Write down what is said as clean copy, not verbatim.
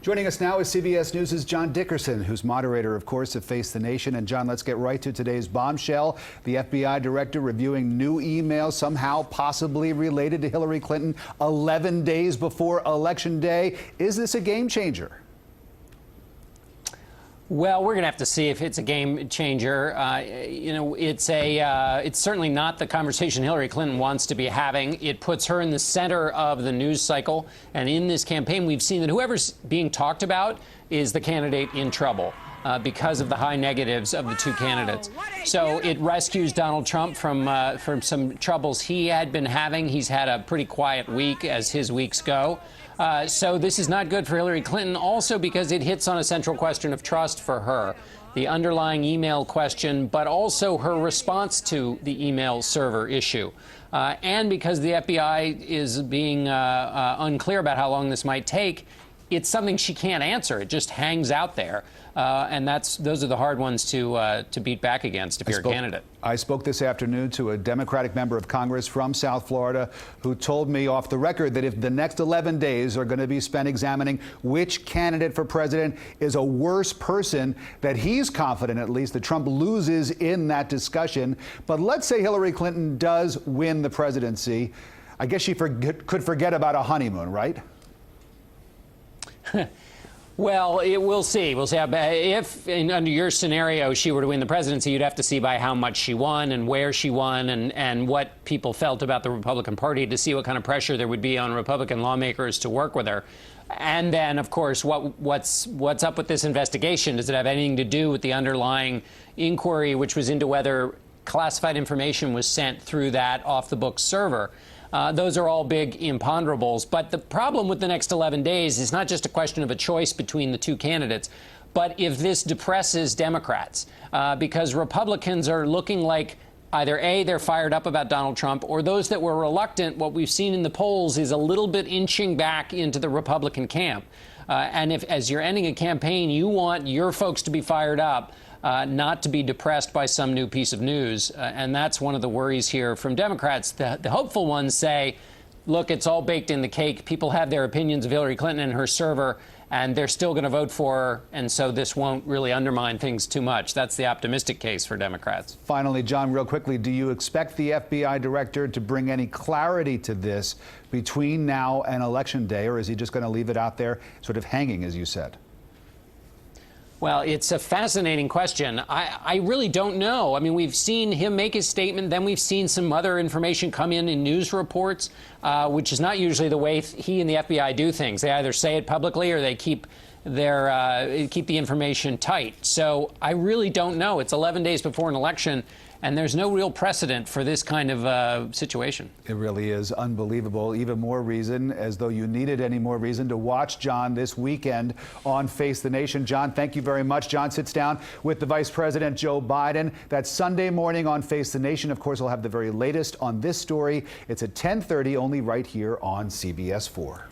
Joining us now is CBS News' John Dickerson, who's moderator, of course, of Face the Nation. And John, let's get right to today's bombshell. The FBI director reviewing new emails somehow possibly related to Hillary Clinton 11 days before Election Day. Is this a game changer? Well, we're going to have to see if it's a game changer. It's certainly not the conversation Hillary Clinton wants to be having. It puts her in the center of the news cycle. And in this campaign, we've seen that whoever's being talked about is the candidate in trouble because of the high negatives of the two candidates. So it rescues Donald Trump from some troubles he had been having. He's had a pretty quiet week, as his weeks go. So this is not good for Hillary Clinton, also because it hits on a central question of trust for her, the underlying email question, but also her response to the email server issue. And because the FBI is being unclear about how long this might take, it's something she can't answer. It just hangs out there. And those are the hard ones to beat back against if you're a candidate. I spoke this afternoon to a Democratic member of Congress from South Florida who told me off the record that if the next 11 days are going to be spent examining which candidate for president is a worse person, that he's confident, at least, that Trump loses in that discussion. But let's say Hillary Clinton does win the presidency. I guess she could forget about a honeymoon, right? Well, we'll see. We'll see if, under your scenario, she were to win the presidency, you'd have to see by how much she won and where she won and what people felt about the Republican Party to see what kind of pressure there would be on Republican lawmakers to work with her. And then, of course, what's up with this investigation? Does it have anything to do with the underlying inquiry, which was into whether classified information was sent through that off-the-books server? Those are all big imponderables. But the problem with the next 11 days is not just a question of a choice between the two candidates, but if this depresses Democrats, because Republicans are looking like either A, they're fired up about Donald Trump, or those that were reluctant, what we've seen in the polls is a little bit inching back into the Republican camp. And if, as you're ending a campaign, you want your folks to be fired up, not to be depressed by some new piece of news. And that's one of the worries here from Democrats. The hopeful ones say, look, it's all baked in the cake. People have their opinions of Hillary Clinton and her server, and they're still going to vote for her. And so this won't really undermine things too much. That's the optimistic case for Democrats. Finally, John, real quickly, do you expect the FBI director to bring any clarity to this between now and Election Day, or is he just going to leave it out there sort of hanging, as you said? Well, it's a fascinating question. I really don't know. I mean, we've seen him make his statement, then we've seen some other information come in news reports, which is not usually the way he and the FBI do things. They either say it publicly or they keep the information tight. So I really don't know. It's 11 days before an election, and there's no real precedent for this kind of situation. It really is unbelievable. Even more reason, as though you needed any more reason, to watch John this weekend on Face the Nation. John, thank you very much. John sits down with the Vice President Joe Biden. That's Sunday morning on Face the Nation. Of course, we'll have the very latest on this story. It's at 10:30, only right here on CBS 4.